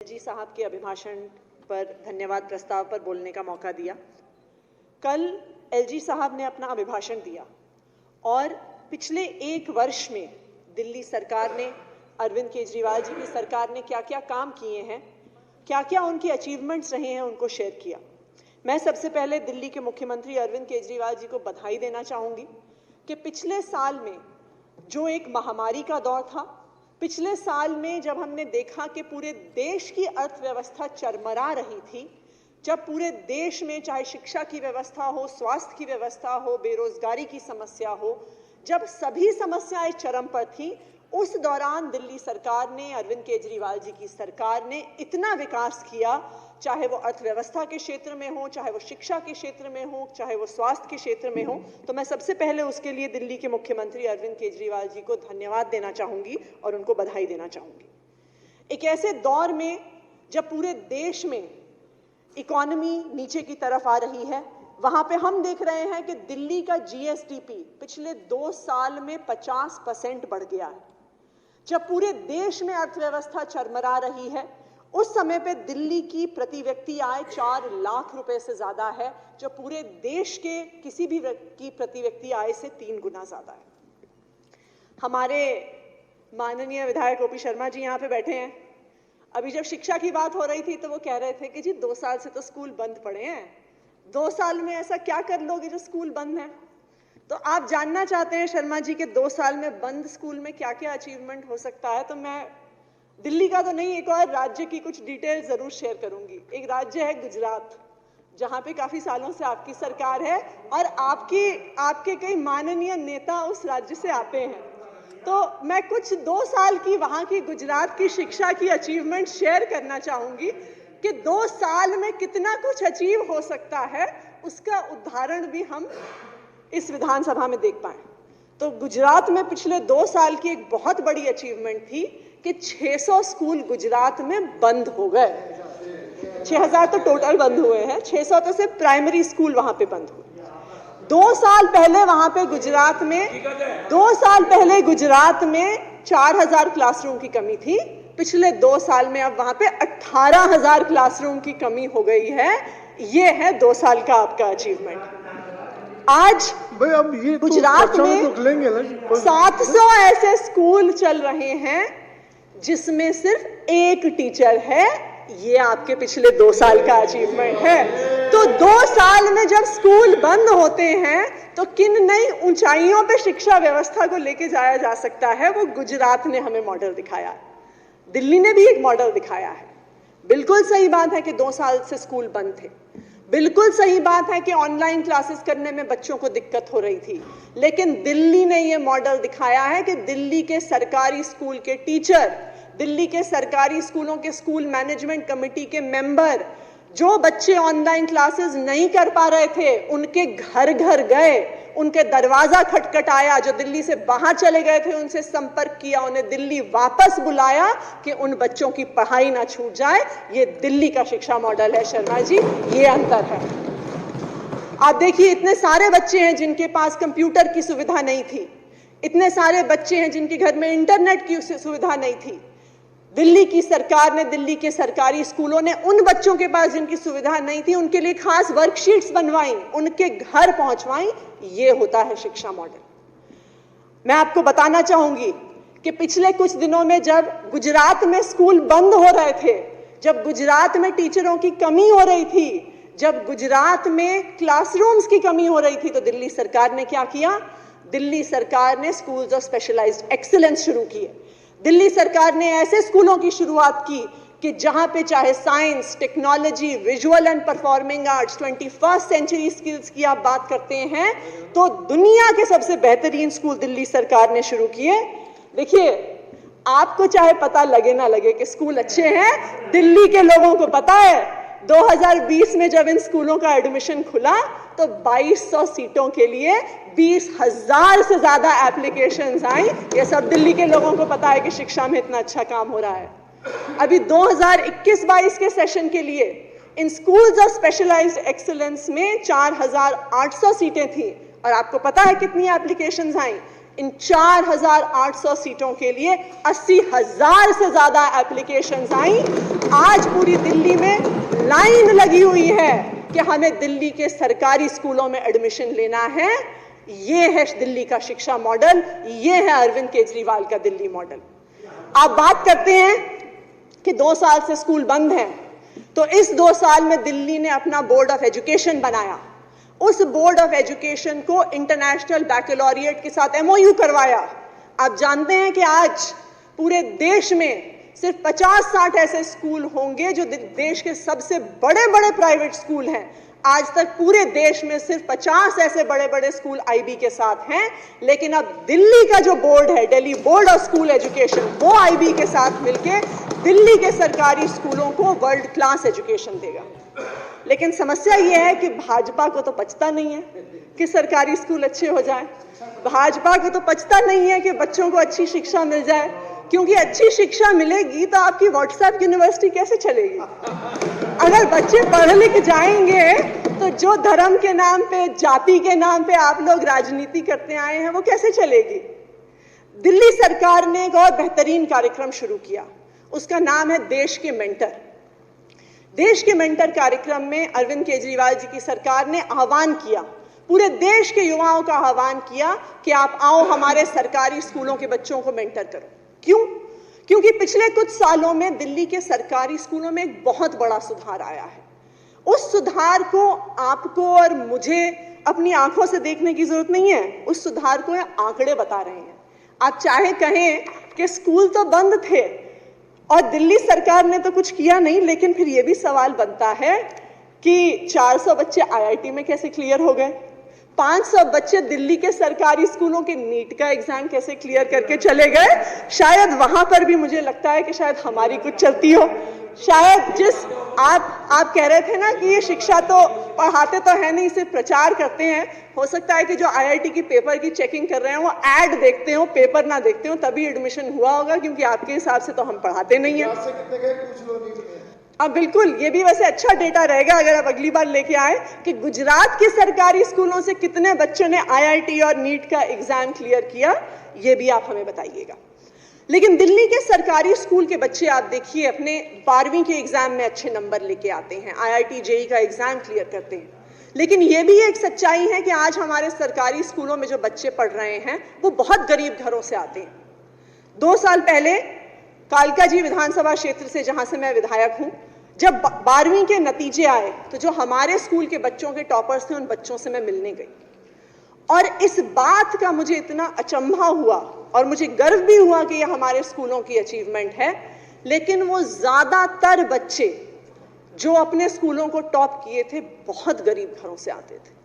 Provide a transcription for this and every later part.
LG साहब के अभिभाषण पर धन्यवाद प्रस्ताव पर बोलने का मौका दिया। कल एलजी साहब ने अपना अभिभाषण दिया और पिछले एक वर्ष में दिल्ली सरकार ने, अरविंद केजरीवाल जी की सरकार ने क्या क्या काम किए हैं, क्या क्या उनकी अचीवमेंट्स रहे हैं, उनको शेयर किया। मैं सबसे पहले दिल्ली के मुख्यमंत्री अरविंद केजरीवाल जी को बधाई देना चाहूँगी कि पिछले साल में जो एक महामारी का दौर था, पिछले साल में जब हमने देखा कि पूरे देश की अर्थव्यवस्था चरमरा रही थी, जब पूरे देश में चाहे शिक्षा की व्यवस्था हो, स्वास्थ्य की व्यवस्था हो, बेरोजगारी की समस्या हो, जब सभी समस्याएं चरम पर थी, उस दौरान दिल्ली सरकार ने, अरविंद केजरीवाल जी की सरकार ने इतना विकास किया, चाहे वो अर्थव्यवस्था के क्षेत्र में हो, चाहे वो शिक्षा के क्षेत्र में हो, चाहे वो स्वास्थ्य के क्षेत्र में हो। तो मैं सबसे पहले उसके लिए दिल्ली के मुख्यमंत्री अरविंद केजरीवाल जी को धन्यवाद देना चाहूँगी और उनको बधाई देना चाहूँगी। एक ऐसे दौर में जब पूरे देश में इकोनॉमी नीचे की तरफ आ रही है, वहाँ पे हम देख रहे हैं कि दिल्ली का जीएसडीपी पिछले 2 साल में 50% बढ़ गया है। जब पूरे देश में अर्थव्यवस्था चरमरा रही है, उस समय पे दिल्ली की प्रति व्यक्ति आय 4 लाख रुपए से ज्यादा है, जो पूरे देश के किसी भी की प्रति व्यक्ति आय से 3 गुना ज्यादा है। हमारे माननीय विधायक ओपी शर्मा जी यहाँ पे बैठे हैं। अभी जब शिक्षा की बात हो रही थी तो वो कह रहे थे कि जी 2 साल से तो स्कूल बंद पड़े हैं, 2 साल में ऐसा क्या कर लोगे जो स्कूल बंद है। तो आप जानना चाहते हैं शर्मा जी के 2 साल में बंद स्कूल में क्या क्या अचीवमेंट हो सकता है, तो मैं दिल्ली का तो नहीं, एक और राज्य की कुछ डिटेल जरूर शेयर करूंगी। एक राज्य है गुजरात, जहां पे काफी सालों से आपकी सरकार है और आपके कई माननीय नेता उस राज्य से आते हैं। तो मैं कुछ 2 साल की वहां की गुजरात की शिक्षा की अचीवमेंट शेयर करना चाहूंगी कि 2 साल में कितना कुछ अचीव हो सकता है, उसका उदाहरण भी हम इस विधानसभा में देख पाए। तो गुजरात में पिछले 2 साल की एक बहुत बड़ी अचीवमेंट थी कि 600 स्कूल गुजरात में बंद हो गए। 6000 तो टोटल बंद हुए हैं, 600 तो सिर्फ प्राइमरी स्कूल वहां पे बंद हुए। 2 साल पहले वहां पे गुजरात में 2 साल पहले गुजरात में 4000 क्लासरूम की कमी थी। पिछले 2 साल में अब वहां पे 18000 क्लासरूम की कमी हो गई है। ये है 2 साल का आपका अचीवमेंट। आज अब ये गुजरात में 700 ऐसे स्कूल चल रहे हैं जिसमें सिर्फ 1 टीचर है। ये आपके पिछले 2 साल का अचीवमेंट है। तो 2 साल में जब स्कूल बंद होते हैं तो किन नई ऊंचाइयों पे शिक्षा व्यवस्था को लेके जाया जा सकता है, वो गुजरात ने हमें मॉडल दिखाया है। दिल्ली ने भी एक मॉडल दिखाया है। बिल्कुल सही बात है कि 2 साल से स्कूल बंद थे, बिल्कुल सही बात है कि ऑनलाइन क्लासेस करने में बच्चों को दिक्कत हो रही थी, लेकिन दिल्ली ने यह मॉडल दिखाया है कि दिल्ली के सरकारी स्कूल के टीचर, दिल्ली के सरकारी स्कूलों के स्कूल मैनेजमेंट कमेटी के मेंबर, जो बच्चे ऑनलाइन क्लासेस नहीं कर पा रहे थे, उनके घर घर गए, उनके दरवाजा खटखटाया, जो दिल्ली से बाहर चले गए थे उनसे संपर्क किया, उन्हें दिल्ली वापस बुलाया कि उन बच्चों की पढ़ाई ना छूट जाए। ये दिल्ली का शिक्षा मॉडल है शर्मा जी, ये अंतर है। आप देखिए, इतने सारे बच्चे हैं जिनके पास कंप्यूटर की सुविधा नहीं थी, इतने सारे बच्चे हैं जिनके घर में इंटरनेट की सुविधा नहीं थी। दिल्ली की सरकार ने, दिल्ली के सरकारी स्कूलों ने उन बच्चों के पास जिनकी सुविधा नहीं थी, उनके लिए खास वर्कशीट्स बनवाई, उनके घर पहुंचवाई। ये होता है शिक्षा मॉडल। मैं आपको बताना चाहूंगी कि पिछले कुछ दिनों में जब गुजरात में स्कूल बंद हो रहे थे, जब गुजरात में टीचरों की कमी हो रही थी, जब गुजरात में क्लासरूम्स की कमी हो रही थी, तो दिल्ली सरकार ने क्या किया? दिल्ली सरकार ने स्कूल्स ऑफ स्पेशलाइज्ड एक्सीलेंस शुरू किए। दिल्ली सरकार ने ऐसे स्कूलों की शुरुआत की कि जहां पे चाहे science, technology, visual and performing arts, 21st century skills की आप बात करते हैं तो दुनिया के सबसे बेहतरीन स्कूल दिल्ली सरकार ने शुरू किए। देखिए, आपको चाहे पता लगे ना लगे कि स्कूल अच्छे हैं, दिल्ली के लोगों को पता है। 2020 में जब इन स्कूलों का एडमिशन खुला तो 2200 सीटों के लिए 20,000 से ज्यादा एप्लीकेशंस आई। ये सब दिल्ली के लोगों को पता है कि शिक्षा में इतना अच्छा काम हो रहा है। अभी 2021-22 के सेशन के लिए in schools of specialised excellence में 4,800 सीटें थी और आपको पता है कितनी एप्लीकेशंस आई? इन 4,800 सीटों के लिए 80,000 से ज्यादा एप्लीकेशंस आई। आज पूरी दिल्ली में लाइन लगी हुई है कि हमें दिल्ली के सरकारी स्कूलों में एडमिशन लेना है। ये है दिल्ली का शिक्षा मॉडल, ये है अरविंद केजरीवाल का दिल्ली मॉडल। आप बात करते हैं कि 2 साल से स्कूल बंद हैं, तो इस 2 साल में दिल्ली ने अपना बोर्ड ऑफ एजुकेशन बनाया। उस बोर्ड ऑफ एजुकेशन को इंटरनेशनल बैकलॉरिएट के साथ MOU करवाया। आप जानते हैं कि आज पूरे देश में सिर्फ 50-60 ऐसे स्कूल होंगे जो देश के सबसे बड़े बड़े प्राइवेट स्कूल हैं। आज तक पूरे देश में सिर्फ 50 ऐसे बड़े बड़े स्कूल IB के साथ हैं, लेकिन अब दिल्ली का जो बोर्ड है, Delhi board of school education, वो IB के साथ मिलके दिल्ली के सरकारी स्कूलों को वर्ल्ड क्लास एजुकेशन देगा। लेकिन समस्या यह है कि भाजपा को तो पचता नहीं है कि सरकारी स्कूल अच्छे हो जाए। भाजपा को तो पचता नहीं है कि बच्चों को अच्छी शिक्षा मिल जाए, क्योंकि अच्छी शिक्षा मिलेगी तो आपकी व्हाट्सएप यूनिवर्सिटी कैसे चलेगी? अगर बच्चे पढ़ लिख जाएंगे तो जो धर्म के नाम पे, जाति के नाम पे आप लोग राजनीति करते आए हैं, वो कैसे चलेगी? दिल्ली सरकार ने एक और बेहतरीन कार्यक्रम शुरू किया, उसका नाम है देश के मेंटर। देश के मेंटर कार्यक्रम में अरविंद केजरीवाल जी की सरकार ने आह्वान किया, पूरे देश के युवाओं का आह्वान किया कि आप आओ हमारे सरकारी स्कूलों के बच्चों को मेंटर करो। क्यों? क्योंकि पिछले कुछ सालों में दिल्ली के सरकारी स्कूलों में एक बहुत बड़ा सुधार आया है। उस सुधार को आपको और मुझे अपनी आंखों से देखने की जरूरत नहीं है, उस सुधार को आंकड़े बता रहे हैं। आप चाहे कहें कि स्कूल तो बंद थे और दिल्ली सरकार ने तो कुछ किया नहीं, लेकिन फिर यह भी सवाल बनता है कि 400 बच्चे IIT में कैसे क्लियर हो गए? 500 बच्चे दिल्ली के सरकारी स्कूलों के नीट का एग्जाम कैसे क्लियर करके चले गए? शायद वहां पर भी मुझे लगता है कि शायद हमारी कुछ चलती हो। शायद जिस आप कह रहे थे ना कि ये शिक्षा तो पढ़ाते तो है नहीं, सिर्फ प्रचार करते हैं। हो सकता है कि जो IIT की पेपर की चेकिंग कर रहे हैं वो ऐड देखते हो, पेपर ना देखते हो, तभी एडमिशन हुआ होगा, क्योंकि आपके हिसाब से तो हम पढ़ाते नहीं है। अब बिल्कुल ये भी वैसे अच्छा डेटा रहेगा अगर आप अगली बार लेके आए कि गुजरात के सरकारी स्कूलों से कितने बच्चों ने IIT और नीट का एग्जाम क्लियर किया, ये भी आप हमें बताइएगा। लेकिन दिल्ली के सरकारी स्कूल के बच्चे आप देखिए अपने 12वीं के एग्जाम में अच्छे नंबर लेके आते हैं, IIT JEE का एग्जाम क्लियर करते हैं। लेकिन ये भी एक सच्चाई है कि आज हमारे सरकारी स्कूलों में जो बच्चे पढ़ रहे हैं वो बहुत गरीब घरों से आते हैं। 2 साल पहले कालका जी विधानसभा क्षेत्र से, जहां से मैं विधायक हूं, जब 12वीं के नतीजे आए तो जो हमारे स्कूल के बच्चों के टॉपर्स थे उन बच्चों से मैं मिलने गई और इस बात का मुझे इतना अचंभा हुआ और मुझे गर्व भी हुआ कि यह हमारे स्कूलों की अचीवमेंट है। लेकिन वो ज्यादातर बच्चे जो अपने स्कूलों को टॉप किए थे बहुत गरीब घरों से आते थे।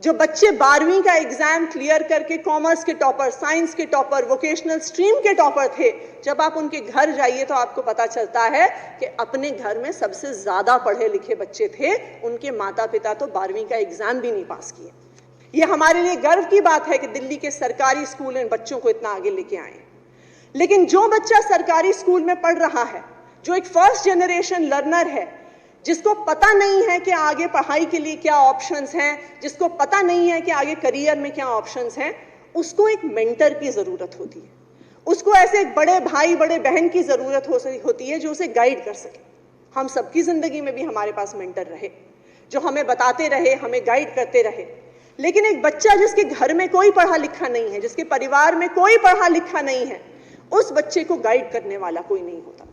जो बच्चे 12वीं का एग्जाम क्लियर करके कॉमर्स के टॉपर, साइंस के टॉपर, वोकेशनल स्ट्रीम के टॉपर थे, जब आप उनके घर जाइए तो आपको पता चलता है कि अपने घर में सबसे ज्यादा पढ़े लिखे बच्चे थे, उनके माता पिता तो 12वीं का एग्जाम भी नहीं पास किए। यह हमारे लिए गर्व की बात है कि दिल्ली के सरकारी स्कूल इन बच्चों को इतना आगे लेके आए। लेकिन जो बच्चा सरकारी स्कूल में पढ़ रहा है, जो एक फर्स्ट जनरेशन लर्नर है, जिसको पता नहीं है कि आगे पढ़ाई के लिए क्या ऑप्शंस हैं, जिसको पता नहीं है कि आगे करियर में क्या ऑप्शंस हैं, उसको एक मेंटर की जरूरत होती है। उसको ऐसे एक बड़े भाई बड़े बहन की जरूरत होती है जो उसे गाइड कर सके। हम सबकी जिंदगी में भी हमारे पास मेंटर रहे, जो हमें बताते रहे, हमें गाइड करते रहे। लेकिन एक बच्चा जिसके घर में कोई पढ़ा लिखा नहीं है, जिसके परिवार में कोई पढ़ा लिखा नहीं है, उस बच्चे को गाइड करने वाला कोई नहीं होता।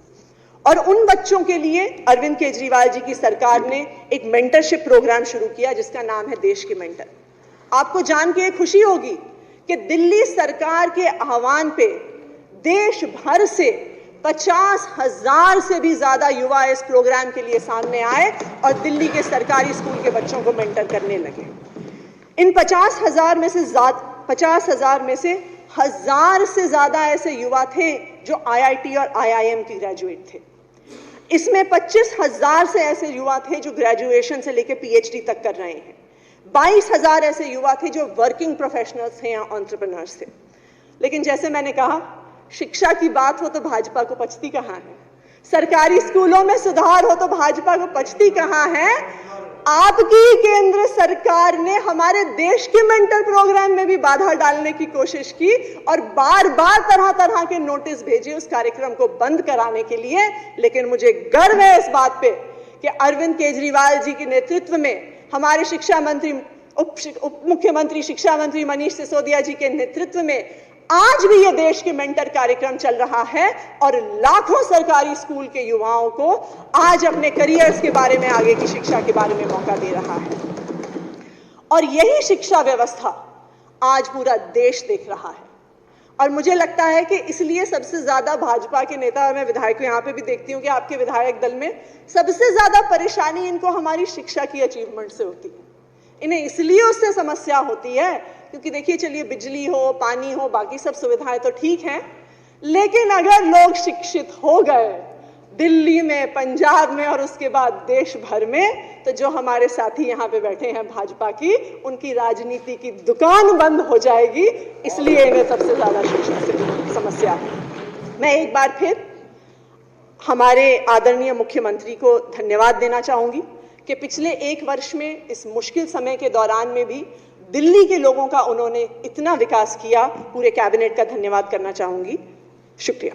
और उन बच्चों के लिए अरविंद केजरीवाल जी की सरकार ने एक मेंटरशिप प्रोग्राम शुरू किया जिसका नाम है देश के मेंटर। आपको जान के खुशी होगी कि दिल्ली सरकार के आह्वान पे देश भर से 50,000 से भी ज्यादा युवा इस प्रोग्राम के लिए सामने आए और दिल्ली के सरकारी स्कूल के बच्चों को मेंटर करने लगे। इन 50,000 में से 1,000 से ज्यादा ऐसे युवा थे जो IIT और IIM के ग्रेजुएट थे। इसमें 25,000 से ऐसे युवा थे जो ग्रेजुएशन से लेकर PhD तक कर रहे हैं। 22,000 ऐसे युवा थे जो वर्किंग प्रोफेशनल्स थे या एंटरप्रेन्योर्स थे। लेकिन जैसे मैंने कहा, शिक्षा की बात हो तो भाजपा को पचती कहाँ है? सरकारी स्कूलों में सुधार हो तो भाजपा को पचती कहाँ है? आपकी केंद्र सरकार ने हमारे देश के मेंटर प्रोग्राम में भी बाधा डालने की कोशिश की और बार बार तरह तरह के नोटिस भेजे उस कार्यक्रम को बंद कराने के लिए। लेकिन मुझे गर्व है इस बात पे कि अरविंद केजरीवाल जी के नेतृत्व में, हमारे शिक्षा मंत्री, उप मुख्यमंत्री शिक्षा मंत्री मनीष सिसोदिया जी के नेतृत्व में आज भी ये देश के मेंटर कार्यक्रम चल रहा है और लाखों सरकारी स्कूल के युवाओं को आज अपने करियर्स के बारे में, आगे की शिक्षा के बारे में मौका दे रहा है। और यही शिक्षा व्यवस्था आज पूरा देश देख रहा है। और मुझे लगता है कि इसलिए सबसे ज्यादा भाजपा के नेता, और मैं विधायक यहां पे भी देखती हूं कि आपके विधायक दल में सबसे ज्यादा परेशानी इनको हमारी शिक्षा की अचीवमेंट से होती है। इन्हें इसलिए उससे समस्या होती है क्योंकि देखिए, चलिए बिजली हो, पानी हो, बाकी सब सुविधाएं तो ठीक हैं, लेकिन अगर लोग शिक्षित हो गए दिल्ली में, पंजाब में और उसके बाद देश भर में, तो जो हमारे साथी यहाँ पे बैठे हैं भाजपा की, उनकी राजनीति की दुकान बंद हो जाएगी। इसलिए इन्हें सबसे ज्यादा शिक्षा से समस्या है। मैं एक बार फिर हमारे आदरणीय मुख्यमंत्री को धन्यवाद देना चाहूंगी कि पिछले 1 वर्ष में इस मुश्किल समय के दौरान में भी दिल्ली के लोगों का उन्होंने इतना विकास किया। पूरे कैबिनेट का धन्यवाद करना चाहूंगी। शुक्रिया।